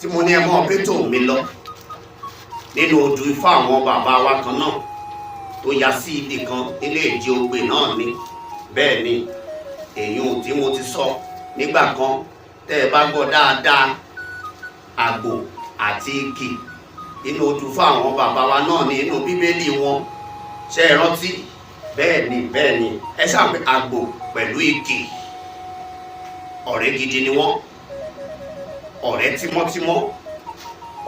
tí mo ní ẹ mọ́ pétò mi lọ nínú odù Ifá àwọn bàbá wa kan náà tó ya sí ibì kan nílé ìdí ogbè náà ni bẹ́ẹ̀ ni èyí tí mo ti sọ nígbà kan tẹ́ ẹ bá gbọ́ dáadáa àgbò àti igi nínú odù Ifá àwọn bàbá wa náà ní inú bíbélì wọn ṣe é rántí bẹ́ẹ̀ ni ẹ ṣàpè àgbò pẹ̀lú igi ọ̀rẹ́ gidi ni wọ́n ọ̀rẹ́ tímọ́tímọ́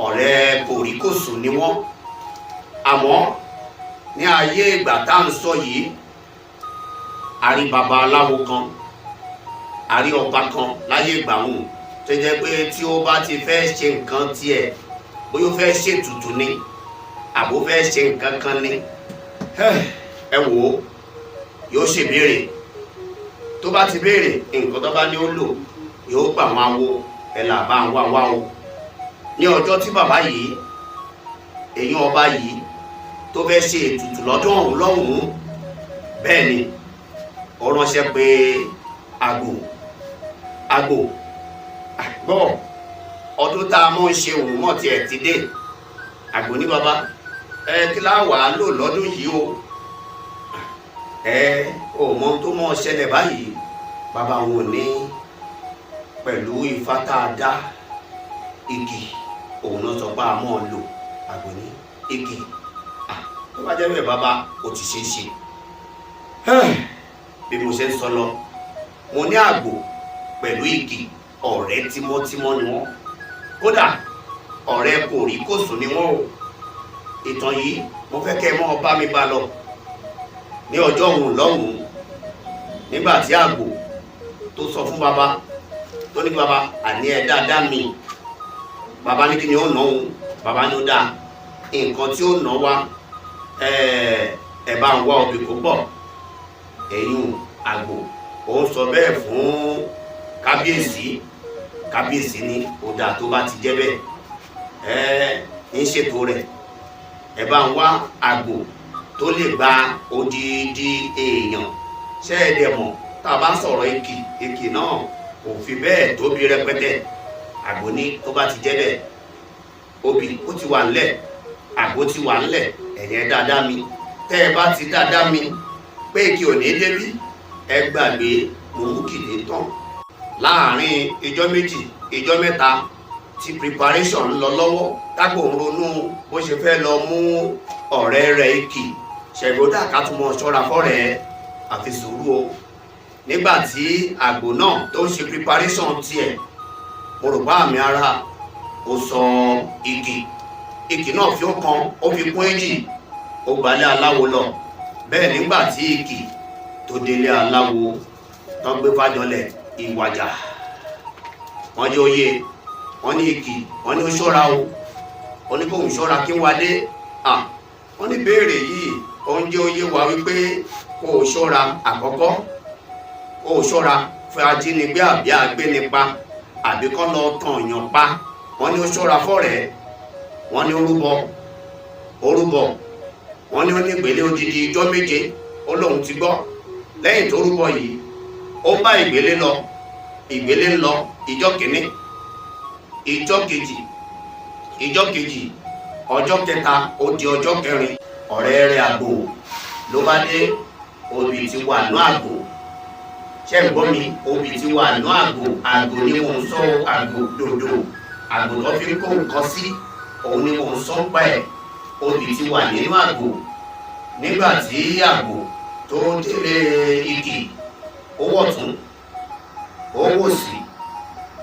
ọ̀rẹ́ kòríkòsùn ni wọ́n àmọ́ ní ayé ìgbà tá à ń sọ yìí a rí baba aláwo kan a rí ọba kan láyé ìgbà wọn tó jẹ́ pé tí ó bá ti fẹ́ ṣe nǹkan tiẹ̀ bóyá ó fẹ́ ṣètùtù ni àbó fẹ́ ṣe nǹkan kan ni ẹ wò ó yóò ṣèbéèrè tó bá ti béèrè nǹkan tó bá ní ó lò yóò gbà wọn awo ẹ là bá ń wá o ní ọjọ́ tí bàbá yìí èyí ọba yìí tó fẹ́ ṣe ètùtù lọ́dún ọ̀hún lọ́hùn-ún bẹ́ẹ̀ ni ó ránṣẹ́ pé àgbò gbọ́ ọdún tá a mọ̀ ń ṣe òun mọ̀ tiẹ̀ ti dé àgbò ní bàbá kí láwàá lò lọ́dún yìí o ò mọ tó mọ̀ ṣẹlẹ̀ báyìí bàbá wọn ò ní pẹ̀lú Ifá tá a dá igi òun náà sọ pé a mọ̀ lò àgbò ní igi tó bá jẹ́ bẹ́ẹ̀ bàbá ó ti ṣe é ṣe bí mo ṣe ń sọ lọ mo ní àgbò pẹ̀lú igi ọ̀rẹ́ tímọ́tímọ́ ni wọ́n kódà ọ̀rẹ́ kòríkòsùn ni wọ́n o ìtàn yìí mo fẹ́ kẹ́ ẹ mọ́ bá mi bá lọ ní ọjọ́ òun lọ́hùn-ún nígbà tí àgbò tó sọ fún bàbá tó ní bàbá àní ẹ dáadáa mi bàbá ní kí ni ó ná òun bàbá ní ó dáa nǹkan tí ó ná wá ẹ bá ń wá obì kó pọ̀ ẹ̀yìn àgbò ó ń sọ bẹ́ẹ̀ fún kábíyèsí ní ó dáa tó bá ti jẹ́ bẹ́ẹ̀ ń ṣètò rẹ̀ ẹ bá ń wá àgbò tó lè gba odidi èèyàn ṣẹ́ẹ̀dẹ̀ mọ̀ tá a bá ń sọ̀rọ̀ èkì náà kò fi bẹ́ẹ̀ tóbi rẹpẹtẹ àgbò ní tó bá ti jẹ́ bẹ́ẹ̀ obì ó ti wà ńlẹ̀ àgbò ti wà ńlẹ̀ ẹ̀yẹn dáadáa mi tẹ́ ẹ bá ti dáadáa mi pé kí ò ní débí ẹ gbàgbé mòmúkìlì tán láàrin ìjọ́ méjì ìjọ́ mẹ́ta tí preparation ń lọ lọ́wọ́ tágbò ń ronú bó ṣe fẹ́ lọ mú ọ̀rẹ́ rẹ̀ ìkì ṣẹ̀gbọ́dà ká tún mọ ṣọ́ra fọ́rẹ̀ àfi sùúrù o nígbà tí àgbò náà tó ń ṣe preparation tiẹ̀ mo rò bá àmì ara ó sọ ìkì náà fi ó kan ó fi kún èjì ó gbalẹ̀ aláwo lọ bẹ́ẹ̀ nígbà tí ìkì tó délé aláwo tán gbé fájọlẹ̀ ìwàjà wọ́n jẹ́ oyè wọ́n ní ìkì wọ́n ní ó ṣọ́ra o wọ́n ní kóhùn ṣọ́ra kí wá dé wọ́n ní béèrè yìí òun jẹ́ oyè wa wípé kó o ṣọ́ra àkọ́kọ́ kó o ṣọ́ra fún ajínigbé àbí agbénipa àbí kọ́ lọ tàn yàn pa wọ́n ní ó ṣọ́ra fọ́rẹ̀ẹ́ wọ́n ní orúbọ wọ́n ní ó ní ìgbélé odidi ijọ́ méje ó lóun ti gbọ́ lẹ́yìn tó rúbọ yìí ó bá ìgbélé ń lọ ìjọ́ kìíní ìjọ́ kejì ọjọ́ kẹta ó di ọjọ́ kẹrin ọ̀rẹ́ rẹ̀ àgbò ló bá dé obì ti wà ní àgbò ṣé ń gbọ́ mi obì ti wà ní àgbò ni mò ń sọ àgbò dòdò àgbò tó fi ń kó nǹkan sí òun ni mò ń sọ pa ẹ̀ obì ti wà nínú àgbò nígbà tí àgbò tó délé igi ó wọ̀tún ó wòsì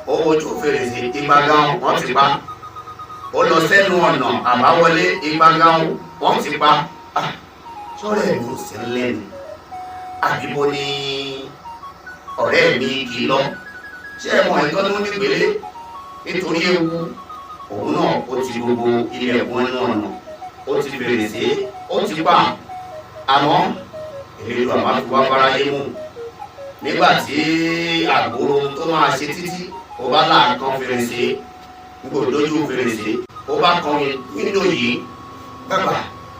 ó wojú fèrèsé ìgbàgán wọ́n ti pa ó lọ sẹ́nu ọ̀nà àbáwọlé ìgbàgán wọ́n ti pa sọ́rọ̀ ẹ̀ ló sí lẹ́nu àbíbo ni ọ̀rẹ́ mi kì í lọ ṣé ẹ mọ̀ nǹkan tó nígbélé nítorí ewu òun náà ó ti gbogbo ilẹ̀kùn ẹnu ọ̀nà ó ti fèrèsé ó ti pa àmọ́ èlò àmọ́ fi wá fáráyé mú nígbà tí àgbòrò tó máa ṣe títí ó bá láàkan fèrèsé nígbò lójú fèrèsé ó bá kan wíńdò yìí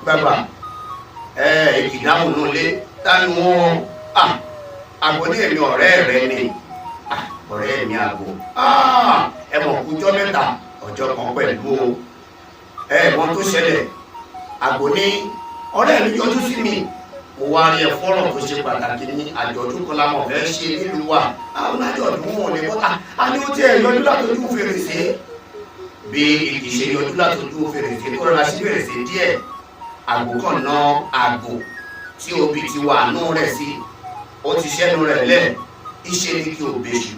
gbàgbà ìdáhùn náà lé dánú wọn àgbò ní èmi ọ̀rẹ́ rẹ ni ọ̀rẹ́ mi àgbò ẹ mọ̀ kújọ́ mẹ́ta ọjọ́ kan pẹ̀lú o ẹ̀gbọ́n tó ṣẹlẹ̀ àgbò ní ọ̀rẹ́ mi yọjú sí mi mo wá rí ẹ fọ́rọ̀ tó ṣe pàtàkì ní àjọ̀dún kan láwọn fẹ́ ṣe nílùú wa àwọn àjọ̀dún wọn lè bọ́ta a ní ó tí ẹ̀ yọjú látọjú fèrèsé bí ìkì ṣe yọjú látọjú fèrèsé tó rọra sí fèrèsé díẹ̀ àgbò kan ná àgbò tí obì ti wà nú rẹ̀ sí ó ti ṣẹ́nu rẹ̀ lẹ̀ iṣẹ́ ní kí òbèṣù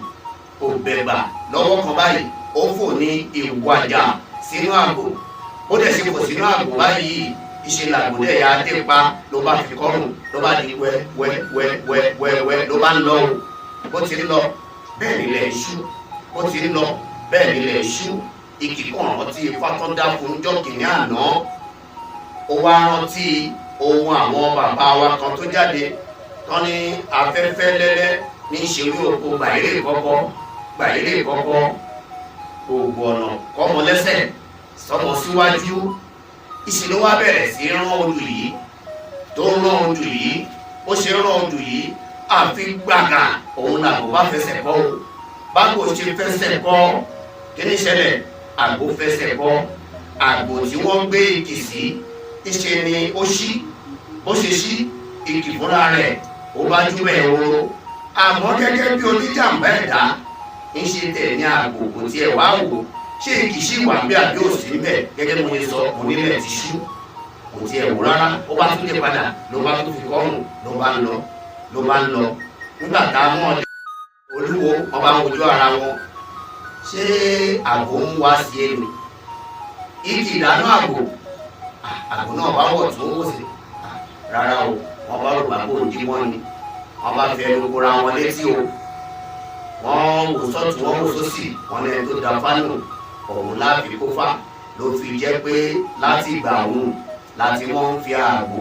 òbẹ̀bà lọ́wọ́ kan báyìí ó fò ní ìwàjà sínú àgbò ó dẹ̀ ṣe fò sínú àgbò báyìí iṣẹ́ làgbòdẹ̀ ya dé pa ló bá fi kọ́rùn ló bá di wẹ́wẹ́wẹ́wẹ́wẹ́ ló bá ń lọ bó ti ń lọ bẹ́ẹ̀ nílẹ̀ iṣu bó ti ń lọ bẹ́ẹ̀ nílẹ̀ iṣu ìkìkọ̀ rántí ifá tó dá fún jọ́kìnní àná ó wá rántí ohun àwọn bàbá wa kan tó jáde tán ní afẹ́fẹ́ lẹ́lẹ́ ní ìṣèlú òkú gbàyèrè kọ́kọ́ òògùn ọ̀nà kọ́mọ lẹ́sẹ̀ sọmọ síwájú ìṣèlú wa bẹ̀rẹ̀ sí rán odù yìí tó rán odù yìí ó ṣe rán odù yìí àfi gbàgà òun làbò bá fẹsẹ̀ kọ́ o bágbò ṣe fẹsẹ̀ kọ́ kí ní ṣẹlẹ̀ àgbò fẹsẹ̀ kọ́ àgbò tí wọ́n gbé ìkì sí ìṣe ni ó ṣí bó ṣe ṣí ìkì fúnra rẹ̀ ó bá júbẹ̀ ehoro àmọ́ gẹ́gẹ́ bí oníjàmbá ẹ̀dá ń ṣe tẹ̀ ní àgbò kò tiẹ̀ wá wò ṣé ìkì sí ìwà bí àbí òsì níbẹ̀ gẹ́gẹ́ bí mo ṣe sọ mo nílẹ̀ ti ṣú kò tiẹ̀ wò rárá ó bá tún dé padà ló bá tún fi kọ́rùn ló bá ń lọ nígbà tá a mọ̀ olúwo wọn bá ń wojú ara wọn ṣé àgbò ń wá sí ẹnu ìkì ìdáná àgbò náà bá wọ̀ tó wò sí rárá o wọn bá rò bàbá òdì wọn ni wọn bá fi ẹnu kóra wọn létí o wọn wò sọ́tún wọn wò sósì wọn lẹ́ni tó da fánù ọ̀hún láfi kó fà ló fi jẹ́ pé láti ìgbà òun láti wọ́n ń fi ààbò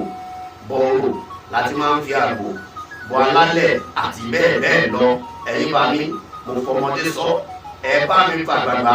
bọ́ọ̀rò láti máa ń fi ààbò bọ́ alálẹ̀ àti bẹ́ẹ̀ bẹ́ẹ̀ lọ ẹ̀yin bá mi mo fọmọdé sọ ẹ bá mi fàgbàgbà